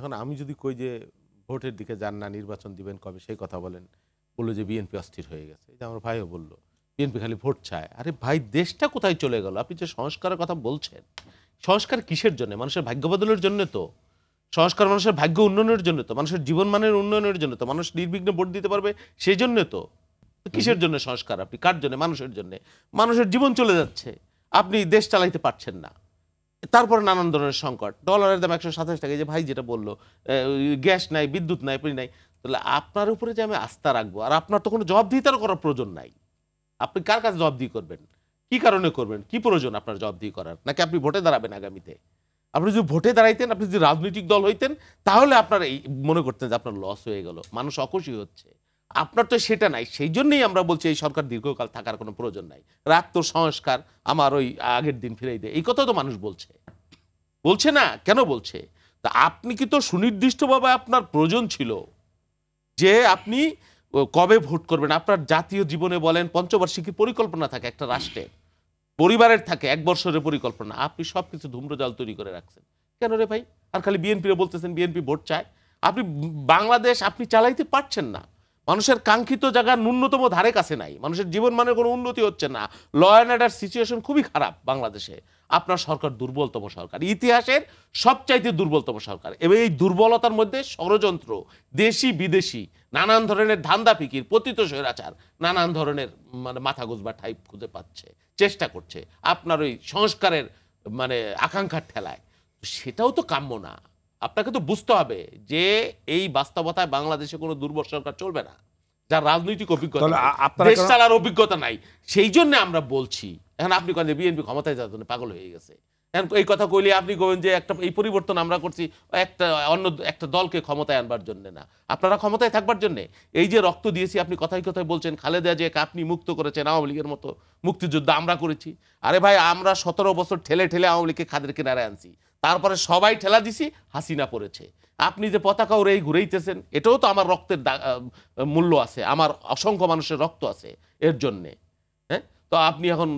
এখন আমি যদি কই যে ভোটের দিকে যান না, নির্বাচন দিবেন কবে, সেই কথা বলেন, বললো যে বিএনপি অস্থির হয়ে গেছে। এই যে আমার ভাইও বললো বিএনপি খালি ভোট চায়। আরে ভাই, দেশটা কোথায় চলে গেল? আপনি যে সংস্কারের কথা বলছেন, সংস্কার কিসের জন্য? মানুষের ভাগ্য বদলের জন্য তো। সংস্কার মানুষের ভাগ্য উন্নয়নের জন্য তো, মানুষের জীবন মানের উন্নয়নের জন্য তো, মানুষ নির্বিঘ্নে ভোট দিতে পারবে সেই জন্য তো। কিসের জন্য সংস্কার? আপনি কার জন্য? মানুষের জন্য। মানুষের জীবন চলে যাচ্ছে, আপনি দেশ চালাইতে পারছেন না। তারপরে নানান ধরনের সংকট, ডলারের দাম 127 টাকা। যে ভাই যেটা বললো, গ্যাস নাই, বিদ্যুৎ নাই, পানি নাই। তাহলে আপনার উপরে যে আমি আস্থা রাখবো, আর আপনার তো কোনো জবাবদিহিতারও করার প্রয়োজন নাই। আপনি কার কাছে জবাবদিহি করবেন? কি কারণে করবেন? কি প্রয়োজন আপনার জবাবদিহি করার? নাকি আপনি ভোটে দাঁড়াবেন আগামীতে? আপনি যদি ভোটে দাঁড়াইতেন, আপনি যদি রাজনৈতিক দল হইতেন, তাহলে আপনার এই মনে করতেন যে আপনার লস হয়ে গেল, মানুষ অখুশি হচ্ছে। আপনার তো সেটা নাই। সেই জন্যই আমরা বলছি এই সরকার দীর্ঘকাল থাকার কোনো প্রয়োজন নাই। রাখ তো সংস্কার, আমার ওই আগের দিন ফিরাই দেয়, এই কথা তো মানুষ বলছে। বলছে না? কেন বলছে? তা আপনি কি তো সুনির্দিষ্টভাবে আপনার প্রয়োজন ছিল যে আপনি কবে ভোট করবেন। আপনার জাতীয় জীবনে বলেন, পঞ্চবার্ষিকী পরিকল্পনা থাকে একটা রাষ্ট্রের, পরিবারের থাকে 1 বছরের পরিকল্পনা। আপনি সবকিছু ধূম্রজাল তৈরি করে রাখছেন। কেন রে ভাই? আর খালি বিএনপিরে বলতেছেন বিএনপি ভোট চায়। আপনি বাংলাদেশ আপনি চালাইতে পারছেন না। মানুষের কাঙ্ক্ষিত জায়গা ন্যূনতম ধারে কাছে নাই। মানুষের জীবন মানের কোনো উন্নতি হচ্ছে না। ল অ্যান্ড অর্ডার সিচুয়েশন খুবই খারাপ বাংলাদেশে। আপনার সরকার দুর্বলতম সরকার, ইতিহাসের সবচাইতে দুর্বলতম সরকার। এবং এই দুর্বলতার মধ্যে ষড়যন্ত্র, দেশি বিদেশি নানান ধরনের ধান্দা ফিকির, পতিত স্বৈরাচার নানান ধরনের মানে মাথা গুজবা ঠাইপ খুঁজে পাচ্ছে, চেষ্টা করছে আপনার ওই সংস্কারের মানে আকাঙ্ক্ষার ঠেলায়। সেটাও তো কাম্য না। আপনাকে তো বুঝতে হবে যে এই বাস্তবতায় বাংলাদেশে কোনো দুর্বল সরকার চলবে না, যার রাজনৈতিক অভিজ্ঞতা নাই, দেশ চালার অভিজ্ঞতা নাই। সেই জন্য আমরা বলছি। এখন আপনি কেন বিএনপি ক্ষমতায় যাওয়ার জন্য পাগল হয়ে গেছে? এখন এই কথা কইলে আপনি কবেন যে একটা এই পরিবর্তন আমরা করছি একটা অন্য একটা দলকে ক্ষমতায় আনবার জন্য না, আপনারা ক্ষমতায় থাকবার জন্য। এই যে রক্ত দিয়েছি, আপনি কথায় কথায় বলছেন খালেদা জিয়াকে আপনি মুক্ত করেছেন, আওয়ামী লীগের মতো মুক্তিযুদ্ধ আমরা করেছি। আরে ভাই, আমরা 17 বছর ঠেলে ঠেলে আওয়ামী লীগকে খাদের কিনারে আনছি, তারপরে সবাই ঠেলা দিছি, হাসিনা পড়েছে। আপনি যে পতাকা উড়ে ঘুরেইতেছেন, এটাও তো আমার রক্তের মূল্য আছে, আমার অসংখ্য মানুষের রক্ত আছে এর জন্যে। হ্যাঁ, তো আপনি এখন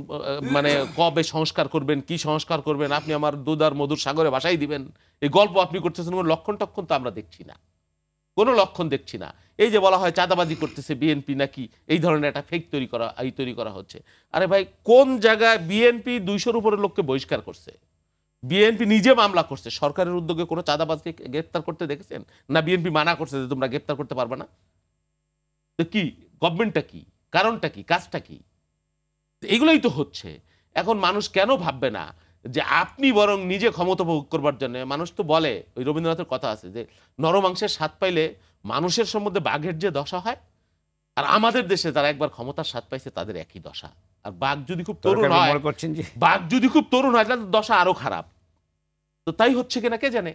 মানে কবে সংস্কার করবেন, কি সংস্কার করবেন, আপনি আমার দুধ আর মধুর সাগরে ভাসাই দিবেন, এই গল্প আপনি করতেছেন। কোনো লক্ষণ টক্ষণ তো আমরা দেখছি না, কোনো লক্ষণ দেখছি না। এই যে বলা হয় চাঁদাবাজি করতেছে বিএনপি, নাকি এই ধরনের একটা ফেক তৈরি করা হচ্ছে। আরে ভাই, কোন জায়গায় বিএনপি 200-র উপরে লোককে বহিষ্কার করছে? বিএনপি নিজে মামলা করছে। সরকারের উদ্যোগে কোনো চাঁদাবাজকে গ্রেফতার করতে দেখেছেন? না বিএনপি মানা করছে যে তোমরা গ্রেফতার করতে পারবে না? তো কি গভর্নমেন্টটা কি, কারণটা কি, কাজটা কি? এগুলোই তো হচ্ছে। এখন মানুষ কেন ভাববে না যে আপনি বরং নিজে ক্ষমতা ভোগ করবার জন্য? মানুষ তো বলে, ওই রবীন্দ্রনাথের কথা আছে যে নরমাংসের স্বাদ পাইলে মানুষের সম্বন্ধে বাঘের যে দশা হয়, আর আমাদের দেশে যারা একবার ক্ষমতার স্বাদ পাইছে তাদের একই দশা। আর বাঘ যদি খুব তরুণ হয়, তাহলে দশা আরো খারাপ। তো তাই হচ্ছে কিনা কে জানে।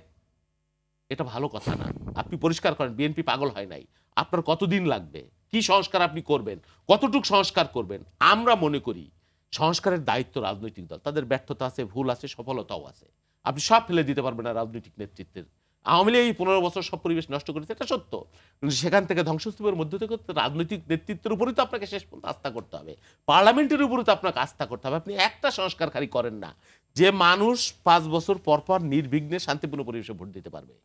এটা ভালো কথা না। আপনি পরিষ্কার করেন বিএনপি পাগল হয় নাই। আপনার কতদিন লাগবে? কি সংস্কার আপনি করবেন? কতটুক সংস্কার করবেন? আমরা মনে করি সংস্কারের দায়িত্ব রাজনৈতিক দল। তাদের ব্যর্থতা আছে, ভুল আছে, সফলতাও আছে। আপনি সব ফেলে দিতে পারবেন না রাজনৈতিক নেতৃত্বের। আওয়ামী লীগ এই 15 বছর সব পরিবেশ নষ্ট করেছে, এটা সত্য। কিন্তু সেখান থেকে ধ্বংসস্তূপের মধ্যে থেকে রাজনৈতিক নেতৃত্বের উপরেই তো আপনাকে শেষ পর্যন্ত আস্থা করতে হবে, পার্লামেন্টের উপরে তো আপনাকে আস্থা করতে হবে। আপনি একটা সংস্কার খালি করেন না যে মানুষ 5 বছর পর পর নির্বিঘ্নে শান্তিপূর্ণ পরিবেশে ভোট দিতে পারবে।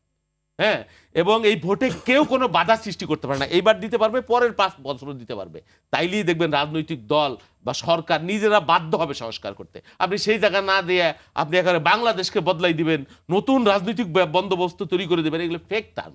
হ্যাঁ, এবং এই ভোটে কেউ কোনো বাধা সৃষ্টি করতে পারে না। এইবার দিতে পারবে, পরের 5 বছরও দিতে পারবে। তাইলেই দেখবেন রাজনৈতিক দল বা সরকার নিজেরা বাধ্য হবে সংস্কার করতে। আপনি সেই জায়গা না দিয়ে আপনি একেবারে বাংলাদেশকে বদলাই দিবেন, নতুন রাজনৈতিক বন্দোবস্ত তৈরি করে দেবেন, এগুলো ফেক টার্ম।